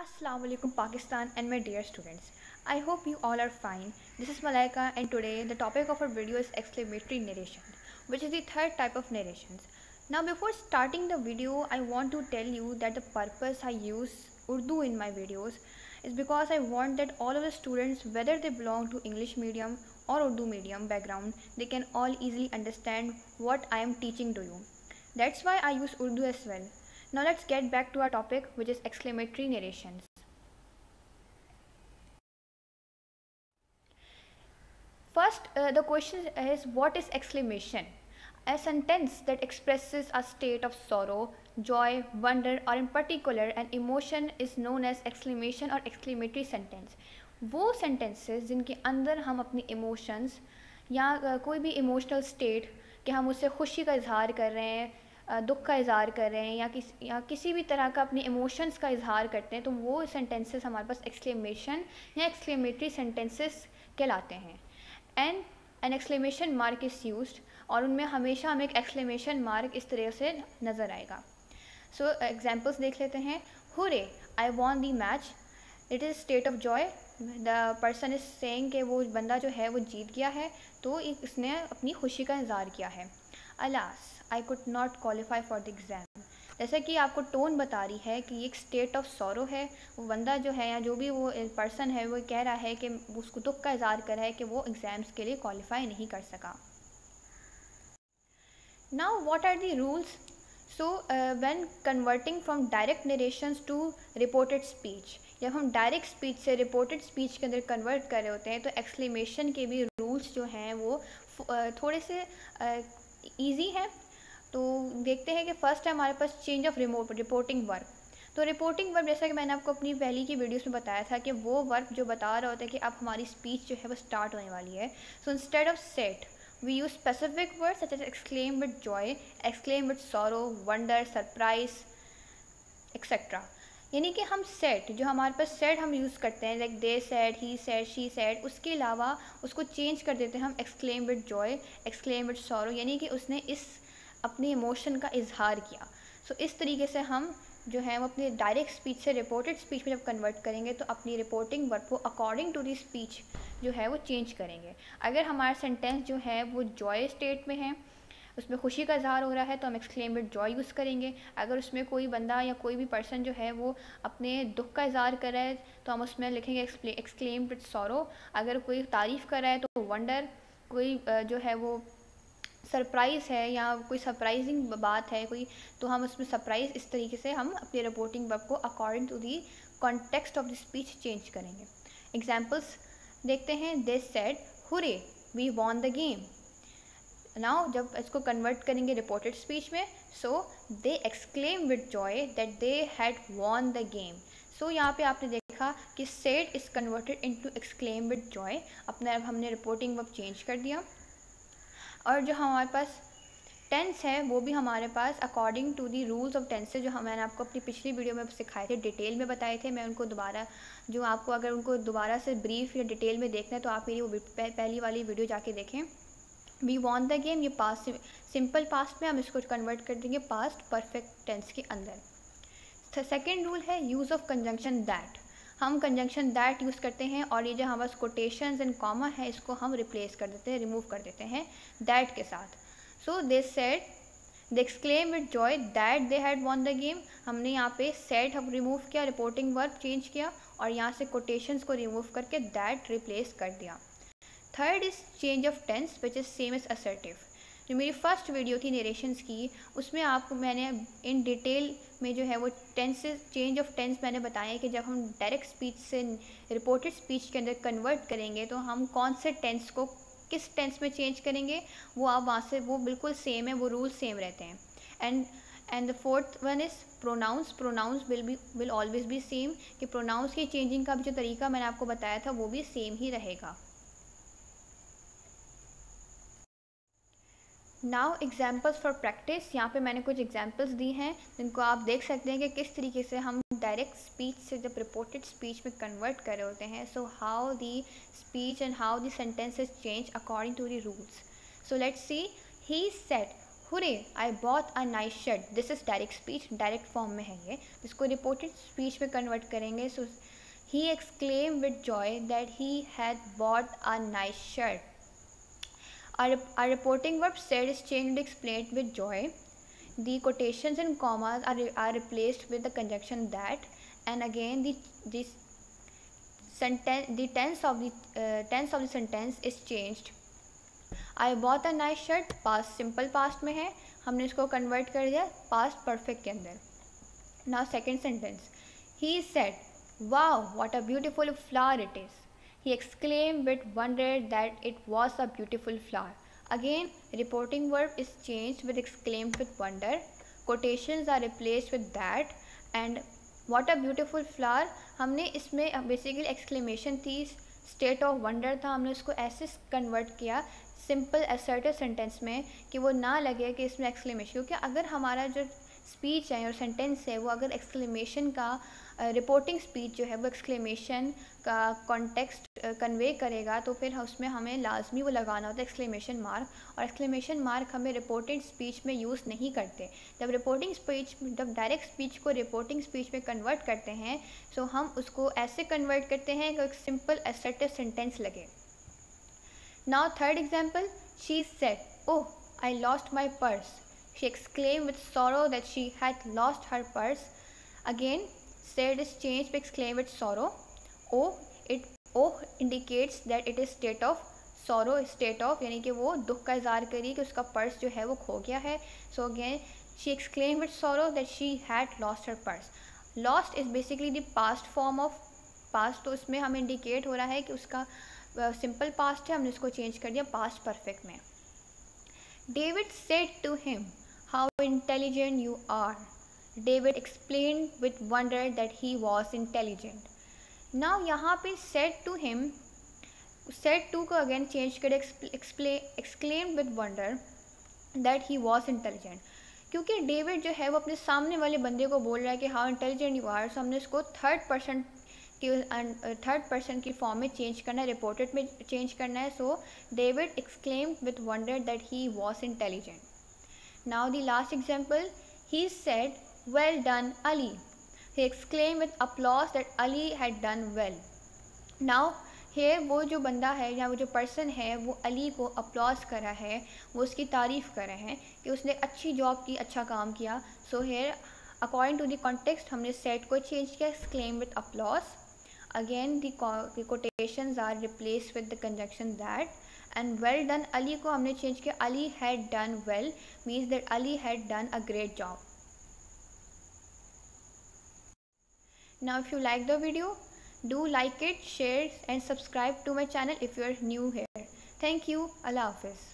Assalamu alaikum Pakistan and my dear students. I hope you all are fine. This is Malaika and today the topic of our video is exclamatory narration, which is the third type of narrations. Now before starting the video, I want to tell you that the purpose I use Urdu in my videos is because I want that all of the students, whether they belong to English medium or Urdu medium background, they can all easily understand what I am teaching to you. That's why I use Urdu as well. Now let's get back to our topic, which is exclamatory narrations. First, the question is, what is exclamation? A sentence that expresses a state of sorrow, joy, wonder, or in particular an emotion is known as exclamation or exclamatory sentence. वो sentences जिनके अंदर हम अपनी emotions या कोई भी emotional state कि हम उससे खुशी का इजहार कर रहे हैं, दुख का इजहार कर रहे हैं या किसी भी तरह का अपने इमोशंस का इजहार करते हैं, तो वो सेंटेंसेस हमारे पास एक्सक्लेमेशन या एक्सक्लेमेटरी सेंटेंसेस कहलाते हैं. And an exclamation mark is used और उनमें हमेशा हमें एक एक्सक्लेमेशन मार्क इस तरह से नज़र आएगा. सो एग्जांपल्स देख लेते हैं. Hurray, I won the match. It is state of joy. The person is saying कि वो बंदा जो है वो जीत गया है, तो इसने अपनी खुशी का इजहार किया है. Alas, I could not qualify for the exam. जैसा कि आपको टोन बता रही है कि एक स्टेट ऑफ सॉरो है. वो बंदा जो है या जो भी वो पर्सन है वो कह रहा है कि उसको दुख का इजहार कर रहा है कि वो एग्ज़ाम्स के लिए क्वालिफाई नहीं कर सका. Now what are the rules? So when converting from direct narrations to reported speech, जब हम डायरेक्ट स्पीच से रिपोर्टेड स्पीच के अंदर कन्वर्ट कर रहे होते हैं, तो एक्सक्लेमेशन के भी रूल्स जो हैं वो थोड़े से ईजी हैं. तो देखते हैं कि फ़र्स्ट है हमारे पास चेंज ऑफ रिपोर्टिंग वर्ब. तो रिपोर्टिंग वर्ब, जैसा कि मैंने आपको अपनी पहली की वीडियोस में बताया था कि वो वर्ब जो बता रहा होता है कि अब हमारी स्पीच जो है वो स्टार्ट होने वाली है. So instead of set we use specific word such as exclaim with joy, exclaim with sorrow, wonder, surprise etcetera. यानी कि हम सेट, जो हमारे पास सेट हम यूज़ करते हैं, like they said, he said, she said, उसके अलावा उसको चेंज कर देते हैं हम exclaim with joy, exclaim with sorrow, यानी कि उसने इस अपनी इमोशन का इजहार किया. सो इस तरीके से हम जो है वो अपनी डायरेक्ट स्पीच से रिपोर्टेड स्पीच में जब कन्वर्ट करेंगे तो अपनी रिपोर्टिंग वर्ब को अकॉर्डिंग टू दी स्पीच जो है वो चेंज करेंगे. अगर हमारा सेंटेंस जो है वो जॉय स्टेट में है, उसमें खुशी का इजहार हो रहा है, तो हम एक्सक्लेम विद जॉय यूज़ करेंगे. अगर उसमें कोई बंदा या कोई भी पर्सन जो है वो अपने दुख का इजहार कर रहा है, तो हम उसमें लिखेंगे एक्सक्लेम विद सॉरो. अगर कोई तारीफ़ कर रहा है तो वंडर. कोई जो है वो सरप्राइज़ है या कोई सरप्राइजिंग बात है कोई, तो हम उसमें सरप्राइज़, इस तरीके से हम अपनी रिपोर्टिंग वर्ब को according to the context of the speech change करेंगे. एग्जाम्पल्स देखते हैं. They said hurray we won the game. Now जब इसको कन्वर्ट करेंगे रिपोर्टेड स्पीच में, so they exclaim with joy that they had won the game. So यहाँ पे आपने देखा कि said is converted into exclaim with joy. अपना हमने रिपोर्टिंग वर्ब चेंज कर दिया. और जो हमारे पास टेंस है वो भी हमारे पास according to the rules of tense, जो मैंने आपको अपनी पिछली वीडियो में सिखाए थे, डिटेल में बताए थे. मैं उनको दोबारा, जो आपको अगर उनको दोबारा से ब्रीफ या डिटेल में देखना है तो आप मेरी वो पहली वाली वीडियो जाके देखें. वी वॉन द गेम, ये पास्ट, सिंपल पास्ट में हम इसको कन्वर्ट कर देंगे पास्ट परफेक्ट टेंस के अंदर. सेकेंड रूल है यूज़ ऑफ कंजंक्शन दैट. हम कंजंक्शन दैट यूज़ करते हैं और ये जो हमारे पास कोटेशंस एंड कॉमा है इसको हम रिप्लेस कर देते हैं, रिमूव कर देते हैं दैट के साथ. So they said, they exclaim with joy that they had won the game. हमने यहाँ पे सेड हम रिमूव किया, रिपोर्टिंग वर्ब चेंज किया और यहाँ से कोटेशंस को रिमूव करके दैट रिप्लेस कर दिया. Third is change of tense which is same as assertive. जो मेरी फर्स्ट वीडियो थी नरेशंस की, उसमें आपको मैंने इन डिटेल में जो है वो टेंसेस, चेंज ऑफ टेंस मैंने बताया कि जब हम डायरेक्ट स्पीच से रिपोर्टेड स्पीच के अंदर कन्वर्ट करेंगे तो हम कौन से टेंस को किस टेंस में चेंज करेंगे, वो आप वहाँ से वो बिल्कुल सेम है, वो रूल सेम रहते हैं. And the fourth one is pronouns. Pronouns will always be same, कि प्रोनाउंस की चेंजिंग का भी जो तरीका मैंने आपको बताया था वो भी सेम ही रहेगा. Now examples for practice. यहाँ पे मैंने कुछ एग्जाम्पल्स दी हैं जिनको आप देख सकते हैं कि किस तरीके से हम डायरेक्ट स्पीच से जब रिपोर्टेड स्पीच में कन्वर्ट कर रहे होते हैं. So how the speech and how the sentences change according to the rules. So let's see. He said hurray I bought a nice shirt, this is direct speech, direct form में है ये, इसको reported speech में convert करेंगे. So he exclaim with joy that he had bought a nice shirt. Our reporting verb said is changed to explain with joy. The quotations and commas are replaced with the conjunction that, and again the sentence, the tense of the sentence is changed. I bought a nice shirt, past simple past में है, हमने इसको convert कर दिया past perfect के अंदर. Now second sentence, he said, wow, what a beautiful flower it is. He exclaimed with wonder that it was a beautiful flower. Again, reporting verb is changed with exclaimed with wonder. Quotations are replaced with that, and what a beautiful flower, हमने इसमें basically exclamation थी, state of wonder था, हमने उसको ऐसे convert किया simple assertive sentence में कि वो ना लगे कि इसमें एक्सक्लेमेशन, क्योंकि अगर हमारा जो स्पीच है और सेंटेंस है वो अगर एक्सक्लेमेशन का रिपोर्टिंग स्पीच जो है वो एक्सक्लेमेशन का कॉन्टेक्स्ट कन्वे करेगा तो फिर उसमें हमें लाजमी वो लगाना होता है एक्सक्लेमेशन मार्क, और एक्सक्लेमेशन मार्क हमें रिपोर्टेड स्पीच में यूज़ नहीं करते. जब डायरेक्ट स्पीच को रिपोर्टिंग स्पीच में कन्वर्ट करते हैं तो हम उसको ऐसे कन्वर्ट करते हैं कि एक सिंपल असर्टिव सेंटेंस लगे. Now third example, she said, oh I lost my purse. She exclaimed with sorrow that she had lost her purse. Again, said is changed to exclaim with sorrow. Oh indicates that it is state of sorrow, state of यानी कि वो दुख का इज़हार करी कि उसका purse जो है वो खो गया है. So again, she exclaimed with sorrow that she had lost her purse. Lost is basically the past form of past, तो उसमें हमें indicate हो रहा है कि उसका simple past है, हमने उसको change कर दिया past perfect में. David said to him, how intelligent you are. David explained with wonder that he was intelligent. Now यहाँ पे said to him, said to को again change कर exclaimed with wonder that he was intelligent. क्योंकि David जो है वो अपने सामने वाले बंदे को बोल रहा है कि how intelligent you are, so हमने इसको थर्ड पर्सन की फॉर्म में चेंज करना है, रिपोर्टेड में चेंज करना है. So David exclaimed with wonder that he was intelligent. Now the last example, he said, well done Ali. He exclaimed with applause that Ali had done well. Now here वो जो बंदा है या वो जो पर्सन है वो अली को अपलॉज कर रहा है, वो उसकी तारीफ़ कर रहे हैं कि उसने अच्छी जॉब की, अच्छा काम किया. सो here according to the context हमने said को चेंज किया, exclaim with applause. Again the quotations are replaced with the conjunction that, and well done Ali को हमने चेंज किया, Ali had done well means that Ali had done a great job. Now if you like the video, do like it, share and subscribe to my channel if you are new here. Thank you. Allah Hafiz.